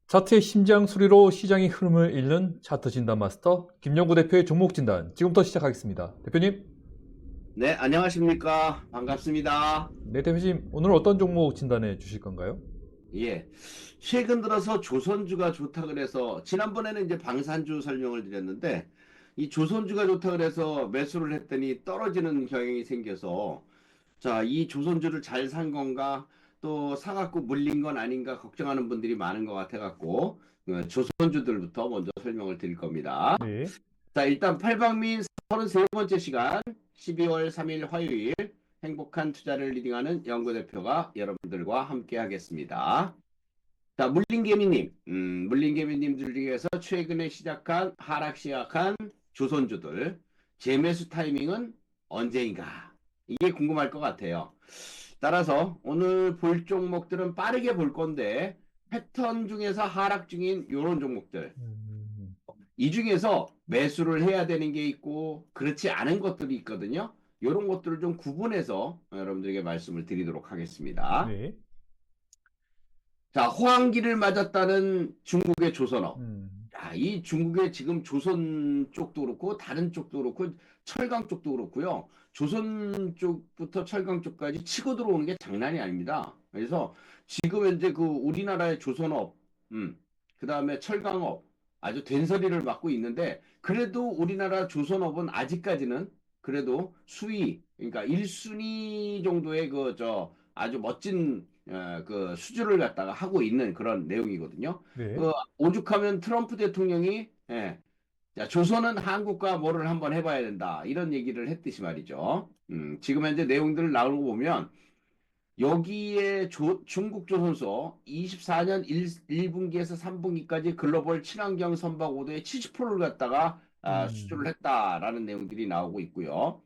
차트의 심장 소리로 시장의 흐름을 읽는 차트 진단 마스터 김영구 대표의 종목 진단 지금부터 시작하겠습니다. 대표님, 네, 안녕하십니까. 반갑습니다. 네 대표님 오늘 어떤 종목 진단해 주실 건가요? 예. 최근 들어서 조선주가 좋다 그래서, 지난번에는 이제 방산주 설명을 드렸는데, 이 조선주가 좋다 그래서 매수를 했더니 떨어지는 경향이 생겨서, 자, 이 조선주를 잘 산 건가, 또 사갖고 물린 건 아닌가 걱정하는 분들이 많은 것 같아갖고, 조선주들부터 먼저 설명을 드릴 겁니다. 네. 자, 일단 팔방민 33번째 시간 12월 3일 화요일 행복한 투자를 리딩하는 연구대표가 여러분들과 함께 하겠습니다. 자, 물린개미님들 중에서 최근에 시작한 하락 시작한 조선주들 재매수 타이밍은 언제인가? 이게 궁금할 것 같아요. 따라서 오늘 볼 종목들은 빠르게 볼 건데 패턴 중에서 하락 중인 이런 종목들 음, 이 중에서 매수를 해야 되는 게 있고 그렇지 않은 것들이 있거든요. 이런 것들을 좀 구분해서 여러분들에게 말씀을 드리도록 하겠습니다. 네. 자, 호황기를 맞았다는 중국의 조선업. 음, 야, 이 중국의 지금 조선 쪽도 그렇고 다른 쪽도 그렇고 철강 쪽도 그렇고요. 조선 쪽부터 철강 쪽까지 치고 들어오는 게 장난이 아닙니다. 그래서 지금 현재 그 우리나라의 조선업, 그다음에 철강업 아주 된서리를 맡고 있는데 그래도 우리나라 조선업은 아직까지는 그래도 수위 그러니까 1순위 정도의 그 저 아주 멋진 그 수주를 갖다가 하고 있는 그런 내용이거든요. 네. 그 오죽하면 트럼프 대통령이 자, 조선은 한국과 뭐를 한번 해봐야 된다 이런 얘기를 했듯이 말이죠. 지금 현재 내용들을 나오고 보면 여기에 중국조선소 24년 1분기에서 3분기까지 글로벌 친환경 선박 오더의 70%를 갖다가 수주를 음, 했다라는 내용들이 나오고 있고요.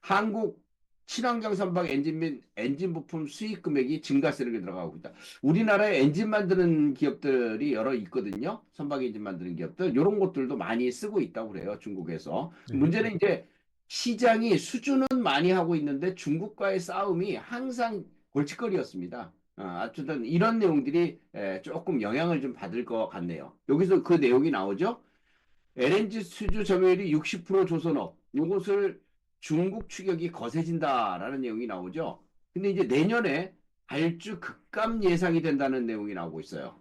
한국 친환경 선박 엔진 및 엔진 부품 수익 금액이 증가세를 들어가고 있다. 우리나라에 엔진 만드는 기업들이 여러 있거든요. 선박 엔진 만드는 기업들. 이런 것들도 많이 쓰고 있다고 그래요. 중국에서. 네. 문제는 이제 시장이 수주는 많이 하고 있는데 중국과의 싸움이 항상 골칫거리였습니다. 어쨌든 이런 내용들이 조금 영향을 좀 받을 것 같네요. 여기서 그 내용이 나오죠. LNG 수주 점유율이 60% 조선업. 이것을 중국 추격이 거세진다라는 내용이 나오죠. 근데 이제 내년에 발주 급감 예상이 된다는 내용이 나오고 있어요.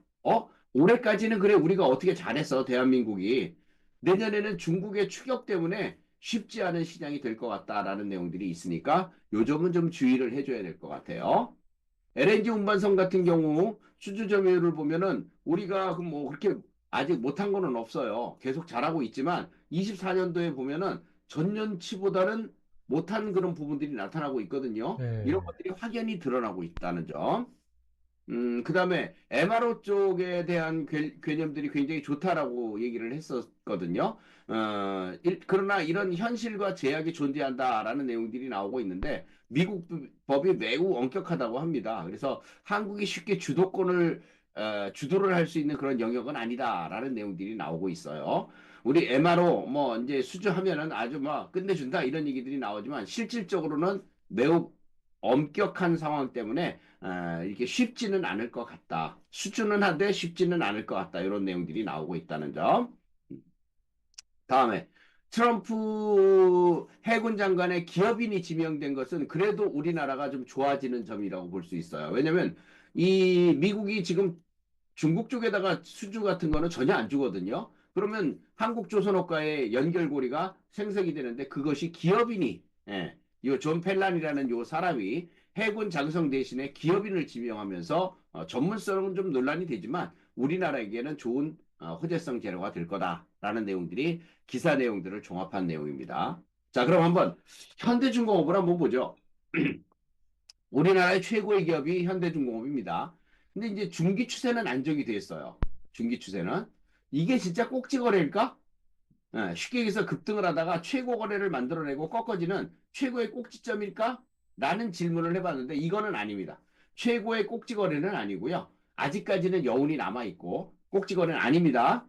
올해까지는 그래 우리가 어떻게 잘했어 대한민국이. 내년에는 중국의 추격 때문에 쉽지 않은 시장이 될 것 같다라는 내용들이 있으니까 요 점은 좀 주의를 해줘야 될 것 같아요. LNG 운반선 같은 경우 수주 점유율을 보면은 우리가 그 뭐 그렇게 아직 못한 거는 없어요. 계속 잘하고 있지만 24년도에 보면은 전년치보다는 못한 그런 부분들이 나타나고 있거든요. 이런 네. 것들이 확연히 드러나고 있다는 점. 그다음에 MRO 쪽에 대한 개념들이 굉장히 좋다라고 얘기를 했었거든요. 그러나 이런 현실과 제약이 존재한다라는 내용들이 나오고 있는데 미국 법이 매우 엄격하다고 합니다. 그래서 한국이 쉽게 주도를 할 수 있는 그런 영역은 아니다라는 내용들이 나오고 있어요. 우리 MRO 뭐 이제 수주하면은 아주 뭐 끝내준다 이런 얘기들이 나오지만 실질적으로는 매우 엄격한 상황 때문에 이게 쉽지는 않을 것 같다. 수준은 한데 쉽지는 않을 것 같다. 이런 내용들이 나오고 있다는 점. 다음에 트럼프 해군 장관의 기업인이 지명된 것은 그래도 우리나라가 좀 좋아지는 점이라고 볼 수 있어요. 왜냐면 이 미국이 지금 중국 쪽에다가 수주 같은 거는 전혀 안 주거든요. 그러면 한국조선업과의 연결고리가 생성이 되는데 그것이 기업인이 요존 펠란이라는 요 사람이 해군 장성 대신에 기업인을 지명하면서 전문성은 좀 논란이 되지만 우리나라에게는 좋은 호재성 재료가 될 거다라는 내용들이 기사 내용들을 종합한 내용입니다. 자, 그럼 한번 현대중공업을 한번 보죠. 우리나라의 최고의 기업이 현대중공업입니다. 근데 이제 중기 추세는 안정이 돼 있어요. 중기 추세는. 이게 진짜 꼭지거래일까? 쉽게 얘기해서 급등을 하다가 최고 거래를 만들어내고 꺾어지는 최고의 꼭지점일까? 라는 질문을 해봤는데 이거는 아닙니다. 최고의 꼭지거래는 아니고요. 아직까지는 여운이 남아있고 꼭지거래는 아닙니다.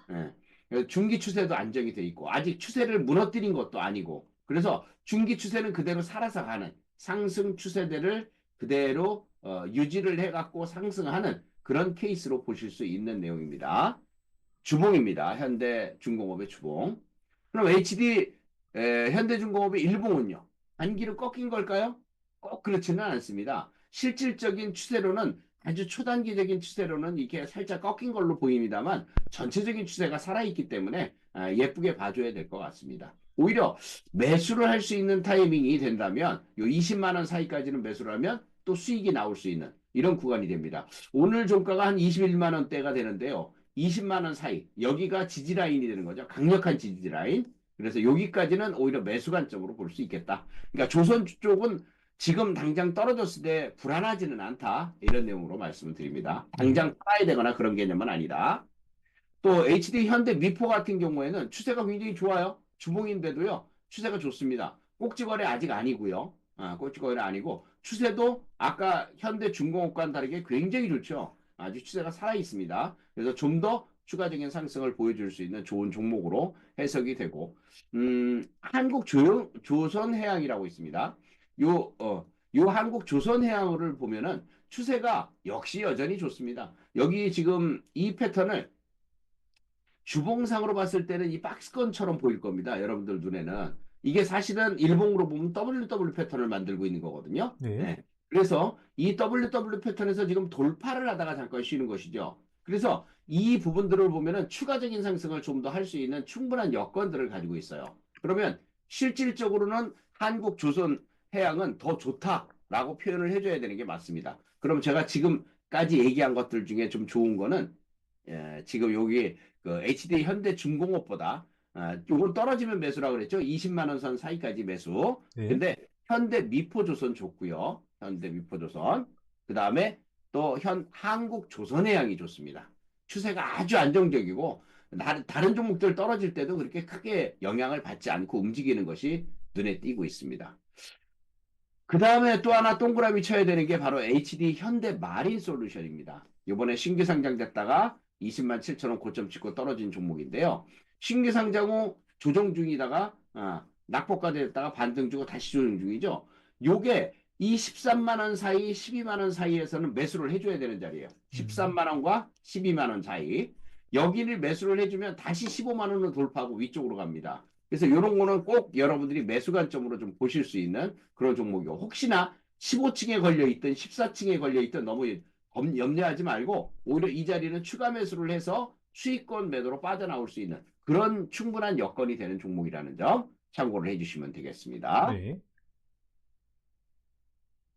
중기 추세도 안정이 돼 있고 아직 추세를 무너뜨린 것도 아니고 그래서 중기 추세는 그대로 살아서 가는 상승 추세대를 그대로 유지를 해갖고 상승하는 그런 케이스로 보실 수 있는 내용입니다. 주봉입니다. 현대중공업의 주봉. 그럼 현대중공업의 일봉은요? 단기로 꺾인 걸까요? 꼭 그렇지는 않습니다. 실질적인 추세로는 아주 초단기적인 추세로는 이렇게 살짝 꺾인 걸로 보입니다만 전체적인 추세가 살아있기 때문에 예쁘게 봐줘야 될 것 같습니다. 오히려 매수를 할 수 있는 타이밍이 된다면 요 20만 원 사이까지는 매수를 하면 또 수익이 나올 수 있는 이런 구간이 됩니다. 오늘 종가가 한 21만 원대가 되는데요. 20만 원 사이 여기가 지지라인이 되는 거죠. 강력한 지지라인. 그래서 여기까지는 오히려 매수 관점으로 볼 수 있겠다. 그러니까 조선 쪽은 지금 당장 떨어졌을 때 불안하지는 않다. 이런 내용으로 말씀을 드립니다. 네. 당장 팔아야 되거나 그런 개념은 아니다. 또 HD 현대 미포 같은 경우에는 추세가 굉장히 좋아요. 주봉인데도요. 추세가 좋습니다. 꼭지거래 아직 아니고요. 꼭지거래 아니고 추세도 아까 현대 중공업과는 다르게 굉장히 좋죠. 아주 추세가 살아 있습니다. 그래서 좀 더 추가적인 상승을 보여줄 수 있는 좋은 종목으로 해석이 되고 조선해양이라고 있습니다. 요 한국조선해양을 보면은 추세가 역시 여전히 좋습니다. 여기 지금 이 패턴을 주봉상으로 봤을 때는 이 박스권처럼 보일 겁니다. 여러분들 눈에는. 이게 사실은 일봉으로 보면 WW 패턴을 만들고 있는 거거든요. 네. 네. 그래서 이 WW 패턴에서 지금 돌파를 하다가 잠깐 쉬는 것이죠. 그래서 이 부분들을 보면은 추가적인 상승을 좀 더 할 수 있는 충분한 여건들을 가지고 있어요. 그러면 실질적으로는 한국조선해양은 더 좋다라고 표현을 해줘야 되는 게 맞습니다. 그럼 제가 지금까지 얘기한 것들 중에 좀 좋은 거는 지금 여기 그 HD 현대중공업보다 요건 떨어지면 매수라고 그랬죠. 20만 원 선 사이까지 매수. 네. 근데 현대미포조선 좋고요. 현대미포조선. 그다음에 또 한국조선해양이 좋습니다. 추세가 아주 안정적이고 다른 종목들 떨어질 때도 그렇게 크게 영향을 받지 않고 움직이는 것이 눈에 띄고 있습니다. 그 다음에 또 하나 동그라미 쳐야 되는 게 바로 HD 현대마린솔루션입니다. 이번에 신규 상장됐다가 20만 7천 원 고점 찍고 떨어진 종목인데요. 신규 상장 후 조정 중이다가 낙폭가 됐다가 반등 주고 다시 조정 중이죠. 요게 이 13만 원 사이, 12만 원 사이에서는 매수를 해줘야 되는 자리예요. 13만 원과 12만 원 사이. 여기를 매수를 해주면 다시 15만 원을 돌파하고 위쪽으로 갑니다. 그래서 이런 거는 꼭 여러분들이 매수 관점으로 좀 보실 수 있는 그런 종목이고 혹시나 15층에 걸려 있든 14층에 걸려 있든 너무 염려하지 말고 오히려 이 자리는 추가 매수를 해서 수익권 매도로 빠져나올 수 있는 그런 충분한 여건이 되는 종목이라는 점 참고를 해주시면 되겠습니다. 네.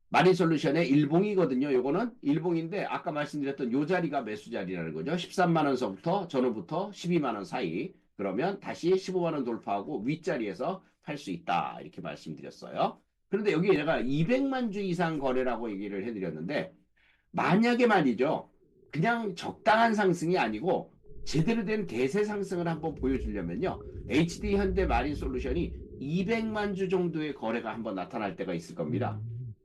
마린솔루션의 일봉이거든요. 요거는 일봉인데 아까 말씀드렸던 요 자리가 매수 자리라는 거죠. 13만 원서부터 전후부터 12만 원 사이. 그러면 다시 15만 원 돌파하고 윗자리에서 팔 수 있다. 이렇게 말씀드렸어요. 그런데 여기 내가 200만 주 이상 거래라고 얘기를 해드렸는데 만약에 말이죠. 그냥 적당한 상승이 아니고 제대로 된 대세 상승을 한번 보여주려면요. HD 현대 마린 솔루션이 200만 주 정도의 거래가 한번 나타날 때가 있을 겁니다.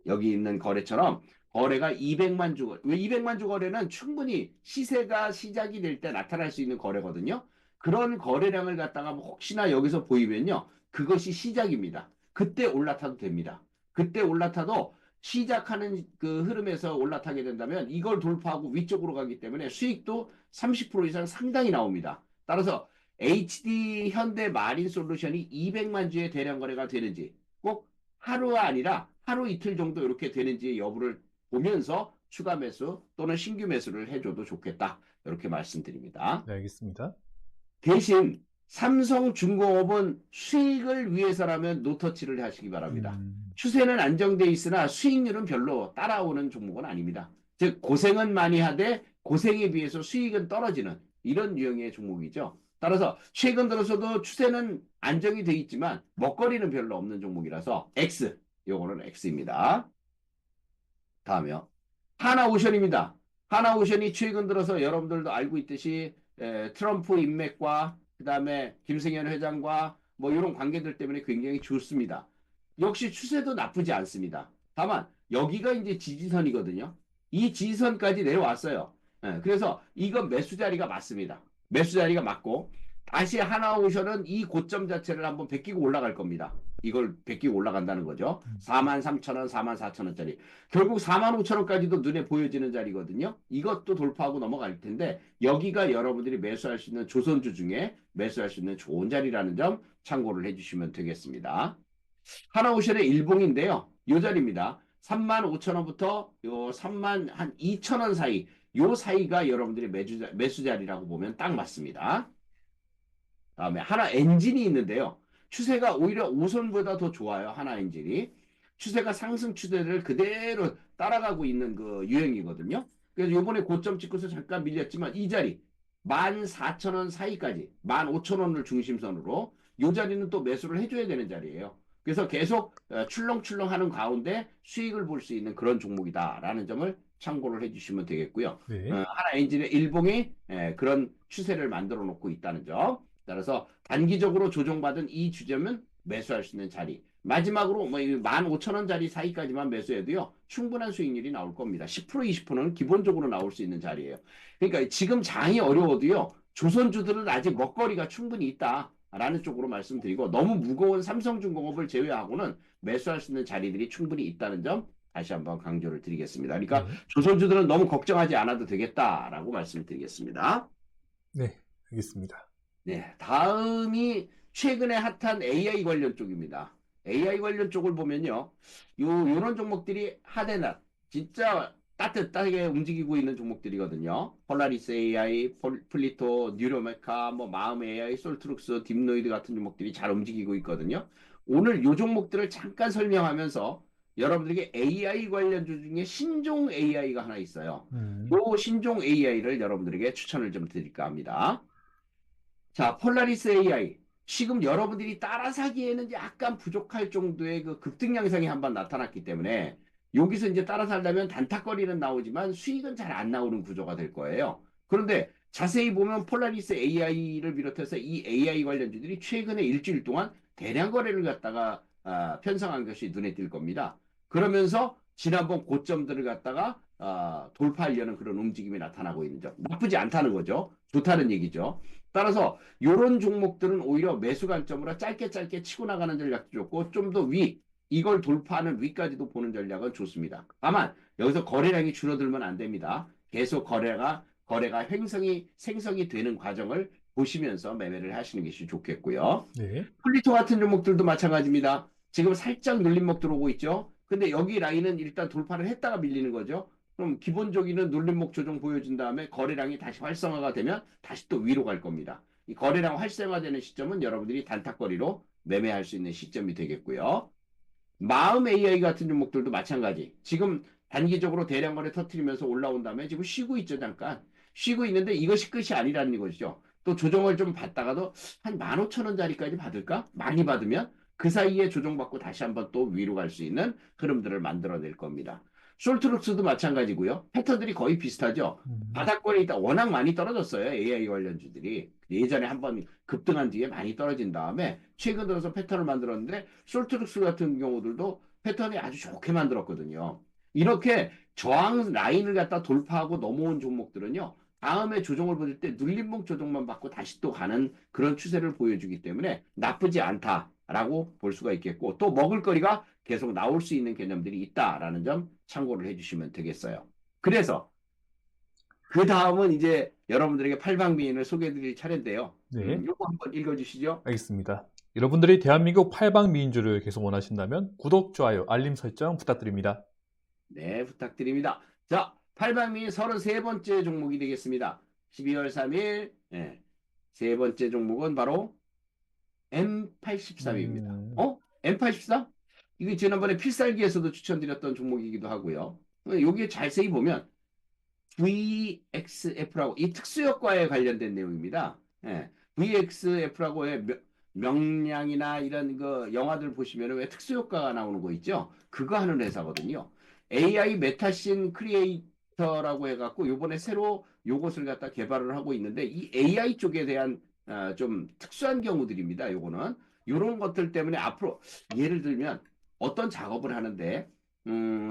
여기 있는 거래처럼 거래가 200만 주, 왜 200만 주 거래는 충분히 시세가 시작이 될 때 나타날 수 있는 거래거든요. 그런 거래량을 갖다가 혹시나 여기서 보이면요. 그것이 시작입니다. 그때 올라타도 됩니다. 그때 올라타도 시작하는 그 흐름에서 올라타게 된다면 이걸 돌파하고 위쪽으로 가기 때문에 수익도 30% 이상 상당히 나옵니다. 따라서 HD 현대 마린 솔루션이 200만 주의 대량 거래가 되는지 꼭 하루가 아니라 하루 이틀 정도 이렇게 되는지 여부를 보면서 추가 매수 또는 신규 매수를 해줘도 좋겠다. 이렇게 말씀드립니다. 네, 알겠습니다. 대신 삼성중공업은 수익을 위해서라면 노터치를 하시기 바랍니다. 추세는 안정돼 있으나 수익률은 별로 따라오는 종목은 아닙니다. 즉 고생은 많이 하되 고생에 비해서 수익은 떨어지는 이런 유형의 종목이죠. 따라서 최근 들어서도 추세는 안정이 돼 있지만 먹거리는 별로 없는 종목이라서 X, 요거는 X입니다. 다음이요. 하나오션입니다. 하나오션이 최근 들어서 여러분들도 알고 있듯이 트럼프 인맥과 그다음에 김승현 회장과 뭐 이런 관계들 때문에 굉장히 좋습니다. 역시 추세도 나쁘지 않습니다. 다만 여기가 이제 지지선이거든요. 이 지지선까지 내려왔어요. 그래서 이건 매수 자리가 맞습니다. 매수 자리가 맞고 다시 하나오션은 이 고점 자체를 한번 베끼고 올라갈 겁니다. 이걸 베끼고 올라간다는 거죠. 43,000원, 44,000원짜리. 결국 45,000원까지도 눈에 보여지는 자리거든요. 이것도 돌파하고 넘어갈 텐데 여기가 여러분들이 매수할 수 있는 조선주 중에 매수할 수 있는 좋은 자리라는 점 참고를 해주시면 되겠습니다. 하나오션의 일봉인데요. 요 자리입니다. 35,000원부터 요 32,000원 사이, 요 사이가 여러분들이 매수 자리라고 보면 딱 맞습니다. 다음에 하나 엔진이 있는데요. 추세가 오히려 오선보다 더 좋아요. 하나 엔진이. 추세가 상승 추세를 그대로 따라가고 있는 그 유형이거든요. 그래서 요번에 고점 찍고서 잠깐 밀렸지만 이 자리 14,000원 사이까지 15,000원을 중심선으로 요 자리는 또 매수를 해줘야 되는 자리예요. 그래서 계속 출렁출렁 하는 가운데 수익을 볼 수 있는 그런 종목이다라는 점을 참고를 해주시면 되겠고요. 네. 하나 엔진의 일봉이 그런 추세를 만들어 놓고 있다는 점. 따라서 단기적으로 조정받은 이 주점은 매수할 수 있는 자리. 마지막으로 뭐 15,000원짜리 사이까지만 매수해도요. 충분한 수익률이 나올 겁니다. 10% 20%는 기본적으로 나올 수 있는 자리예요. 그러니까 지금 장이 어려워도요. 조선주들은 아직 먹거리가 충분히 있다라는 쪽으로 말씀드리고 너무 무거운 삼성중공업을 제외하고는 매수할 수 있는 자리들이 충분히 있다는 점 다시 한번 강조를 드리겠습니다. 그러니까 네. 조선주들은 너무 걱정하지 않아도 되겠다라고 말씀드리겠습니다. 네, 알겠습니다. 네, 다음이 최근에 핫한 AI 관련 쪽입니다. AI 관련 쪽을 보면요. 요런 종목들이 핫앤핫. 진짜 따뜻하게 움직이고 있는 종목들이거든요. 폴라리스 AI, 플리토, 뉴로메카, 뭐 마음 AI, 솔트룩스, 딥노이드 같은 종목들이 잘 움직이고 있거든요. 오늘 요 종목들을 잠깐 설명하면서 여러분들에게 AI 관련주 중에 신종 AI가 하나 있어요. 요 신종 AI를 여러분들에게 추천을 좀 드릴까 합니다. 자, 폴라리스 AI. 지금 여러분들이 따라 사기에는 약간 부족할 정도의 그 급등 양상이 한번 나타났기 때문에 여기서 이제 따라 살려면 단타거리는 나오지만 수익은 잘 안 나오는 구조가 될 거예요. 그런데 자세히 보면 폴라리스 AI를 비롯해서 이 AI 관련주들이 최근에 일주일 동안 대량 거래를 갖다가 편성한 것이 눈에 띌 겁니다. 그러면서 지난번 고점들을 갖다가 돌파하려는 그런 움직임이 나타나고 있는 점. 나쁘지 않다는 거죠. 좋다는 얘기죠. 따라서 이런 종목들은 오히려 매수 관점으로 짧게 치고 나가는 전략도 좋고 좀 더 이걸 돌파하는 위까지도 보는 전략은 좋습니다. 다만 여기서 거래량이 줄어들면 안 됩니다. 계속 거래가 생성이 되는 과정을 보시면서 매매를 하시는 것이 좋겠고요. 네. 플리토 같은 종목들도 마찬가지입니다. 지금 살짝 눌림목 들어오고 있죠. 근데 여기 라인은 일단 돌파를 했다가 밀리는 거죠. 그럼 기본적인 눌림목 조정 보여준 다음에 거래량이 다시 활성화가 되면 다시 또 위로 갈 겁니다. 이 거래량 활성화되는 시점은 여러분들이 단타거리로 매매할 수 있는 시점이 되겠고요. 마음 AI 같은 종목들도 마찬가지. 지금 단기적으로 대량 거래 터트리면서 올라온 다음에 지금 쉬고 있죠, 잠깐. 쉬고 있는데 이것이 끝이 아니라는 것이죠. 또 조정을 좀 받다가도 한 15,000원짜리까지 받을까? 많이 받으면 그 사이에 조정받고 다시 한번 또 위로 갈 수 있는 흐름들을 만들어낼 겁니다. 솔트룩스도 마찬가지고요. 패턴들이 거의 비슷하죠. 바닥권에 있다 워낙 많이 떨어졌어요. AI 관련주들이. 예전에 한번 급등한 뒤에 많이 떨어진 다음에 최근 들어서 패턴을 만들었는데 솔트룩스 같은 경우들도 패턴이 아주 좋게 만들었거든요. 이렇게 저항 라인을 갖다 돌파하고 넘어온 종목들은요. 다음에 조정을 받을 때 눌림목 조정만 받고 다시 또 가는 그런 추세를 보여주기 때문에 나쁘지 않다라고 볼 수가 있겠고 또 먹을거리가 계속 나올 수 있는 개념들이 있다라는 점 참고를 해주시면 되겠어요. 그래서 그 다음은 이제 여러분들에게 팔방미인을 소개해드릴 차례인데요. 네. 이거 한번 읽어주시죠. 알겠습니다. 여러분들이 대한민국 팔방미인주를 계속 원하신다면 구독, 좋아요, 알림 설정 부탁드립니다. 네, 부탁드립니다. 자, 팔방미인 33번째 종목이 되겠습니다. 12월 3일, 세 번째 종목은 바로 M83입니다. M83? 이게 지난번에 필살기에서도 추천드렸던 종목이기도 하고요. 여기에 자세히 보면 VXF라고 이 특수효과에 관련된 내용입니다. VXF라고의 명량이나 이런 그 영화들 보시면 왜 특수효과가 나오는 거 있죠? 그거 하는 회사거든요. AI 메타신 크리에이터라고 해갖고 요번에 새로 요것을 갖다 개발을 하고 있는데 이 AI 쪽에 대한 좀 특수한 경우들입니다. 요거는 요런 것들 때문에 앞으로 예를 들면 어떤 작업을 하는데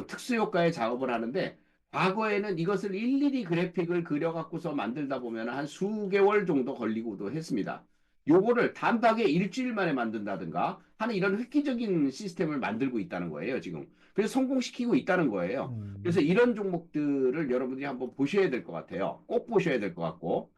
특수효과의 작업을 하는데 과거에는 이것을 일일이 그래픽을 그려갖고서 만들다 보면 한 수개월 정도 걸리고도 했습니다. 요거를 단박에 일주일 만에 만든다든가 하는 이런 획기적인 시스템을 만들고 있다는 거예요, 지금. 그래서 성공시키고 있다는 거예요. 그래서 음, 이런 종목들을 여러분들이 한번 보셔야 될 것 같아요. 꼭 보셔야 될 것 같고.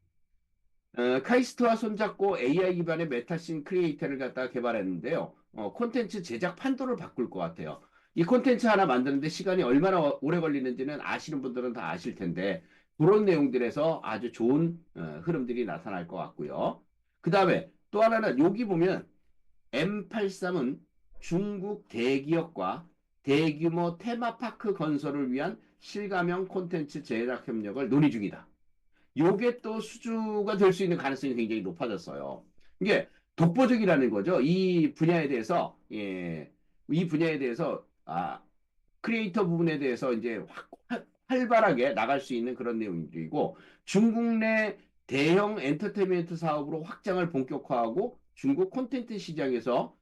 카이스트와 손잡고 AI 기반의 메타씬 크리에이터를 갖다가 개발했는데요. 콘텐츠 제작 판도를 바꿀 것 같아요. 이 콘텐츠 하나 만드는데 시간이 얼마나 오래 걸리는지는 아시는 분들은 다 아실 텐데, 그런 내용들에서 아주 좋은 흐름들이 나타날 것 같고요. 그 다음에 또 하나는 여기 보면 M83은 중국 대기업과 대규모 테마파크 건설을 위한 실감형 콘텐츠 제작 협력을 논의 중이다. 요게 또 수주가 될 수 있는 가능성이 굉장히 높아졌어요. 이게 독보적이라는 거죠. 이 분야에 대해서, 예, 이 분야에 대해서, 크리에이터 부분에 대해서 이제 활발하게 나갈 수 있는 그런 내용이고, 중국 내 대형 엔터테인먼트 사업으로 확장을 본격화하고 중국 콘텐츠 시장에서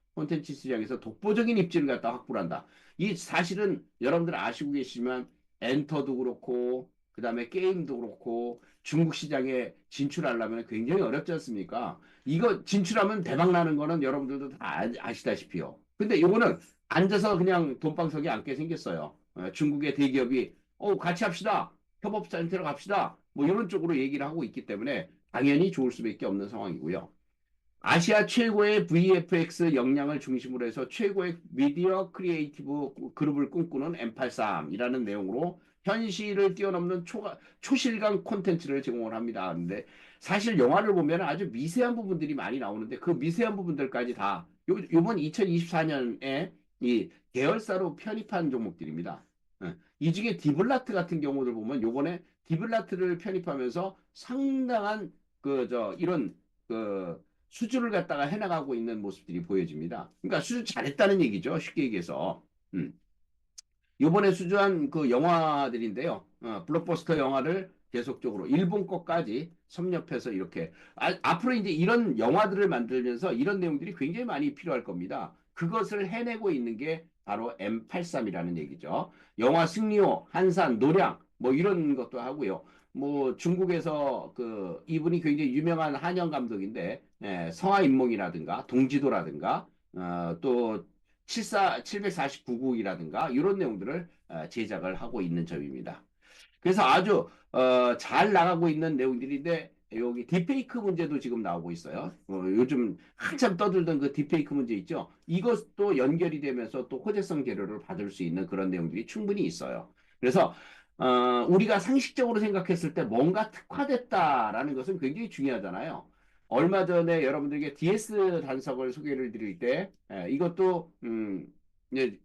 독보적인 입지를 갖다 확보를 한다. 이 사실은 여러분들 아시고 계시지만 엔터도 그렇고, 그 다음에 게임도 그렇고, 중국 시장에 진출하려면 굉장히 어렵지 않습니까? 이거 진출하면 대박 나는 거는 여러분들도 다 아시다시피요. 근데 이거는 앉아서 그냥 돈방석에 앉게 생겼어요. 중국의 대기업이 같이 합시다. 협업센터로 갑시다. 뭐 이런 쪽으로 얘기를 하고 있기 때문에 당연히 좋을 수밖에 없는 상황이고요. 아시아 최고의 VFX 역량을 중심으로 해서 최고의 미디어 크리에이티브 그룹을 꿈꾸는 M83이라는 내용으로 현실을 뛰어넘는 초실감 콘텐츠를 제공을 합니다. 근데 사실 영화를 보면 아주 미세한 부분들이 많이 나오는데 그 미세한 부분들까지 다 요번 2024년에 이 계열사로 편입한 종목들입니다. 이 중에 디블라트 같은 경우를 보면 요번에 디블라트를 편입하면서 상당한 이런 그 수주를 갖다가 해나가고 있는 모습들이 보여집니다. 그러니까 수주 잘했다는 얘기죠. 쉽게 얘기해서. 요번에 수주한 그 영화들인데요. 블록버스터 영화를 계속적으로 일본 것까지 섭렵해서 이렇게 앞으로 이제 이런 영화들을 만들면서 이런 내용들이 굉장히 많이 필요할 겁니다. 그것을 해내고 있는 게 바로 M83이라는 얘기죠. 영화 승리호, 한산, 노량 뭐 이런 것도 하고요. 뭐 중국에서 그 이분이 굉장히 유명한 한영 감독인데 성화인몽이라든가 동지도라든가 또 749국이라든가 이런 내용들을 제작을 하고 있는 점입니다. 그래서 아주 잘 나가고 있는 내용들인데 여기 딥페이크 문제도 지금 나오고 있어요. 요즘 한참 떠들던 그 딥페이크 문제 있죠. 이것도 연결이 되면서 또 호재성 재료를 받을 수 있는 그런 내용들이 충분히 있어요. 그래서 우리가 상식적으로 생각했을 때 뭔가 특화됐다라는 것은 굉장히 중요하잖아요. 얼마 전에 여러분들에게 DS 단석을 소개를 드릴 때 이것도 이제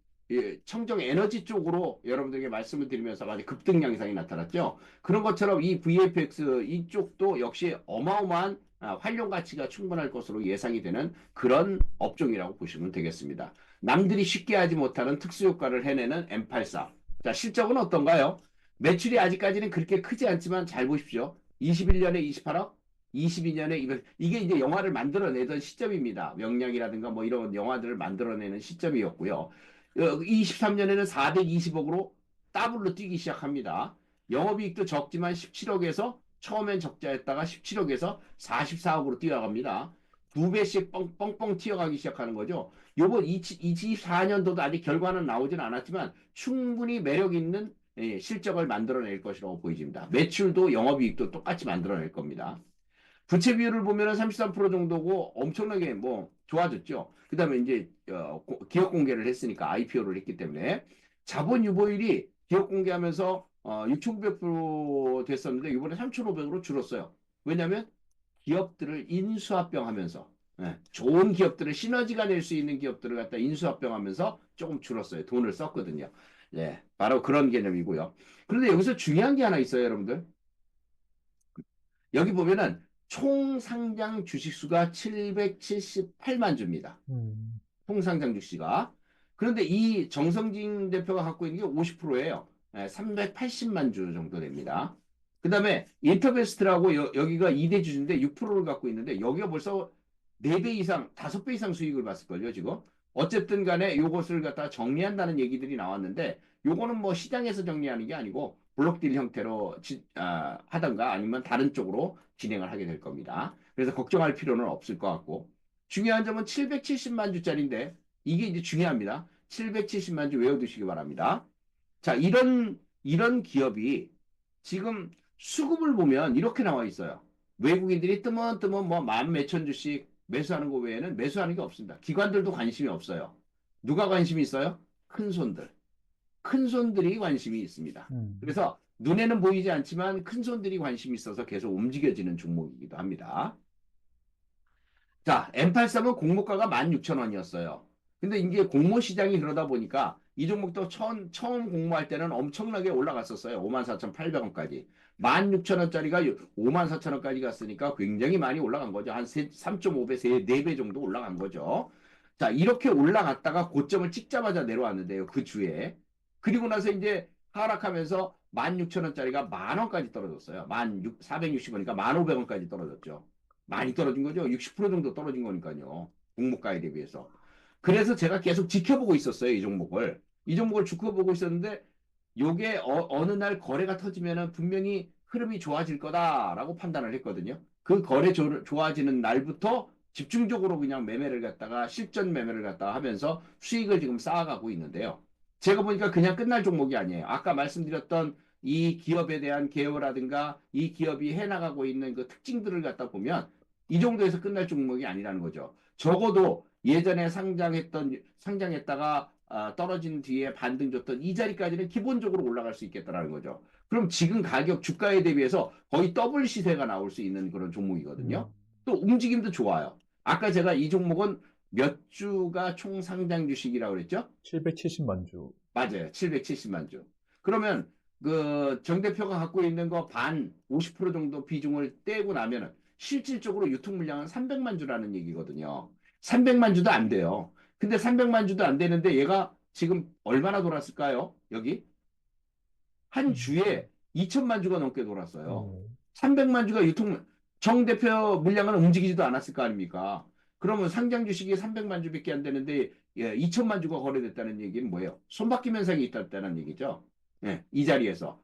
청정 에너지 쪽으로 여러분들에게 말씀을 드리면서 아주 급등 양상이 나타났죠. 그런 것처럼 이 VFX 이쪽도 역시 어마어마한 활용 가치가 충분할 것으로 예상이 되는 그런 업종이라고 보시면 되겠습니다. 남들이 쉽게 하지 못하는 특수 효과를 해내는 M84. 자, 실적은 어떤가요? 매출이 아직까지는 그렇게 크지 않지만 잘 보십시오. 21년에 28억, 22년에 이게 이제 영화를 만들어내던 시점입니다. 명량이라든가 뭐 이런 영화들을 만들어내는 시점이었고요. 23년에는 420억으로 더블로 뛰기 시작합니다. 영업이익도 적지만 17억에서 처음엔 적자였다가 17억에서 44억으로 뛰어갑니다. 두 배씩 뻥뻥 튀어가기 시작하는 거죠. 요번 2024년도도 아직 결과는 나오진 않았지만 충분히 매력 있는 실적을 만들어낼 것이라고 보여집니다. 매출도 영업이익도 똑같이 만들어낼 겁니다. 부채 비율을 보면은 33% 정도고 엄청나게 뭐 좋아졌죠. 그 다음에 이제 기업 공개를 했으니까 IPO를 했기 때문에 자본 유보율이 기업 공개하면서 6,900% 됐었는데 이번에 3,500으로 줄었어요. 왜냐하면 기업들을 인수합병하면서 좋은 기업들을 시너지가 낼 수 있는 기업들을 갖다 인수합병하면서 조금 줄었어요. 돈을 썼거든요. 네, 바로 그런 개념이고요. 그런데 여기서 중요한 게 하나 있어요, 여러분들. 여기 보면은 총 상장 주식수가 778만 주입니다. 음, 총 상장 주식수가. 그런데 이 정성진 대표가 갖고 있는 게 50%예요. 380만 주 정도 됩니다. 그 다음에 인터베스트라고 여기가 2대 주주인데 6%를 갖고 있는데 여기가 벌써 4배 이상, 5배 이상 수익을 봤을걸요, 지금. 어쨌든 간에 요것을 갖다 정리한다는 얘기들이 나왔는데 요거는 뭐 시장에서 정리하는 게 아니고 블록딜 형태로 하던가 아니면 다른 쪽으로 진행을 하게 될 겁니다. 그래서 걱정할 필요는 없을 것 같고 중요한 점은 770만 주짜리인데 이게 이제 중요합니다. 770만 주 외워두시기 바랍니다. 자, 이런 기업이 지금 수급을 보면 이렇게 나와 있어요. 외국인들이 뜨문뜨문 뭐 만 몇천 주씩 매수하는 거 외에는 매수하는 게 없습니다. 기관들도 관심이 없어요. 누가 관심이 있어요? 큰 손들. 큰 손들이 관심이 있습니다. 그래서 눈에는 보이지 않지만 큰 손들이 관심이 있어서 계속 움직여지는 종목이기도 합니다. 자, M83은 공모가가 16,000원이었어요. 근데 이게 공모 시장이 그러다 보니까 이 종목도 처음 공모할 때는 엄청나게 올라갔었어요. 54,800원까지. 16,000원짜리가 54,000원까지 갔으니까 굉장히 많이 올라간 거죠. 한 3.5배, 4배 정도 올라간 거죠. 자, 이렇게 올라갔다가 고점을 찍자마자 내려왔는데요. 그 주에. 그리고 나서 이제 하락하면서 16,000원짜리가 만원까지 떨어졌어요. 460원이니까 1,500원까지 떨어졌죠. 많이 떨어진 거죠. 60% 정도 떨어진 거니까요. 공모가에 대비해서. 그래서 제가 계속 지켜보고 있었어요. 이 종목을. 이 종목을 지켜보고 있었는데 요게 어느 날 거래가 터지면은 분명히 흐름이 좋아질 거다라고 판단을 했거든요. 그 거래 좋아지는 날부터 집중적으로 그냥 매매를 갖다가 실전 매매를 갖다가 하면서 수익을 지금 쌓아가고 있는데요. 제가 보니까 그냥 끝날 종목이 아니에요. 아까 말씀드렸던 이 기업에 대한 개요라든가 이 기업이 해나가고 있는 그 특징들을 갖다 보면 이 정도에서 끝날 종목이 아니라는 거죠. 적어도 예전에 상장했다가 떨어진 뒤에 반등 줬던 이 자리까지는 기본적으로 올라갈 수 있겠다라는 거죠. 그럼 지금 가격 주가에 대비해서 거의 더블 시세가 나올 수 있는 그런 종목이거든요. 또 움직임도 좋아요. 아까 제가 이 종목은 몇 주가 총 상장 주식이라고 그랬죠? 770만 주. 맞아요. 770만 주. 그러면 그 정 대표가 갖고 있는 거 반 50% 정도 비중을 떼고 나면은 실질적으로 유통 물량은 300만 주라는 얘기거든요. 300만 주도 안 돼요. 근데 300만 주도 안 되는데 얘가 지금 얼마나 돌았을까요? 여기 한 주에 2천만 주가 넘게 돌았어요. 300만 주가 정 대표 물량은 움직이지도 않았을 거 아닙니까? 그러면 상장 주식이 300만 주밖에 안 되는데 2천만 주가 거래됐다는 얘기는 뭐예요? 손바뀜 현상이 있다는 얘기죠. 예, 이 자리에서.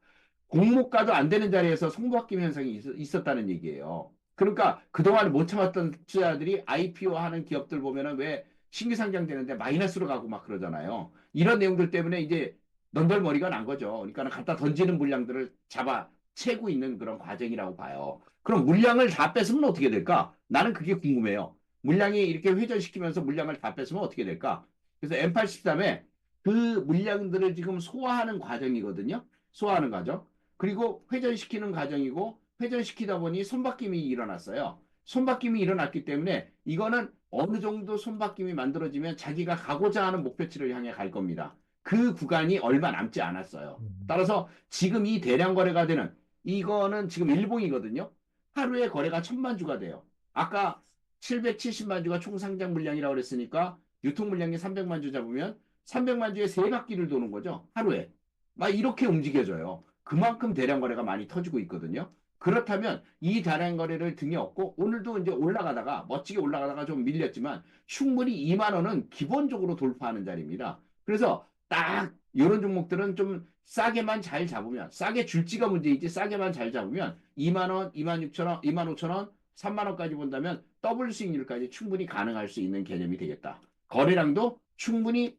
공모가도 안 되는 자리에서 손바뀜 현상이 있었다는 얘기예요. 그러니까 그동안 못 참았던 투자자들이 IPO 하는 기업들 보면은 왜 신규 상장되는데 마이너스로 가고 막 그러잖아요. 이런 내용들 때문에 이제 넌덜머리가 난 거죠. 그러니까 갖다 던지는 물량들을 잡아 채고 있는 그런 과정이라고 봐요. 그럼 물량을 다 뺏으면 어떻게 될까? 나는 그게 궁금해요. 물량이 이렇게 회전시키면서 물량을 다 뺏으면 어떻게 될까? 그래서 M83에 그 물량들을 지금 소화하는 과정이거든요. 소화하는 과정. 그리고 회전시키는 과정이고 회전시키다 보니 손바뀜이 일어났어요. 손바뀜이 일어났기 때문에 이거는 어느 정도 손바뀜이 만들어지면 자기가 가고자 하는 목표치를 향해 갈 겁니다. 그 구간이 얼마 남지 않았어요. 따라서 지금 이 대량 거래가 되는 이거는 지금 일봉이거든요. 하루에 거래가 1,000만 주가 돼요. 아까 770만 주가 총 상장 물량이라고 그랬으니까 유통 물량이 300만 주 잡으면 300만 주에 세 바퀴를 도는 거죠. 하루에. 막 이렇게 움직여져요. 그만큼 대량 거래가 많이 터지고 있거든요. 그렇다면 이 대량 거래를 등에 업고 오늘도 이제 올라가다가 멋지게 올라가다가 좀 밀렸지만 충분히 2만 원은 기본적으로 돌파하는 자리입니다. 그래서 딱 이런 종목들은 좀 싸게만 잘 잡으면 싸게 줄지가 문제이지 싸게만 잘 잡으면 2만 원, 2만 6천 원, 2만 5천 원, 3만 원까지 본다면 더블 수익률까지 충분히 가능할 수 있는 개념이 되겠다. 거래량도 충분히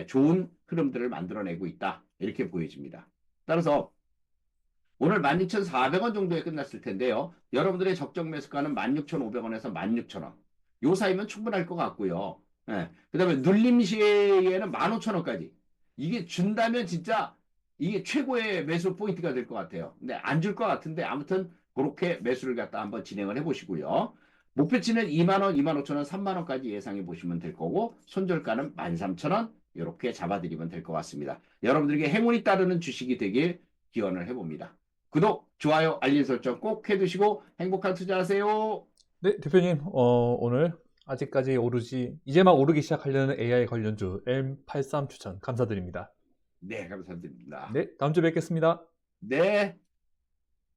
좋은 흐름들을 만들어내고 있다. 이렇게 보여집니다. 따라서 오늘 16,400원 정도에 끝났을 텐데요. 여러분들의 적정 매수가는 16,500원에서 16,000원. 요 사이면 충분할 것 같고요. 그 다음에 눌림 시에는 15,000원까지. 이게 준다면 진짜 이게 최고의 매수 포인트가 될 것 같아요. 근데 안 줄 것 같은데 아무튼 그렇게 매수를 갖다 한번 진행을 해보시고요. 목표치는 2만원, 25,000원, 3만원까지 예상해 보시면 될 거고 손절가는 13,000원 이렇게 잡아드리면 될 것 같습니다. 여러분들에게 행운이 따르는 주식이 되길 기원을 해봅니다. 구독, 좋아요, 알림 설정 꼭 해두시고 행복한 투자하세요. 네, 대표님, 오늘 아직까지 이제 막 오르기 시작하려는 AI 관련주 M83 추천 감사드립니다. 네, 감사드립니다. 네, 다음 주에 뵙겠습니다. 네.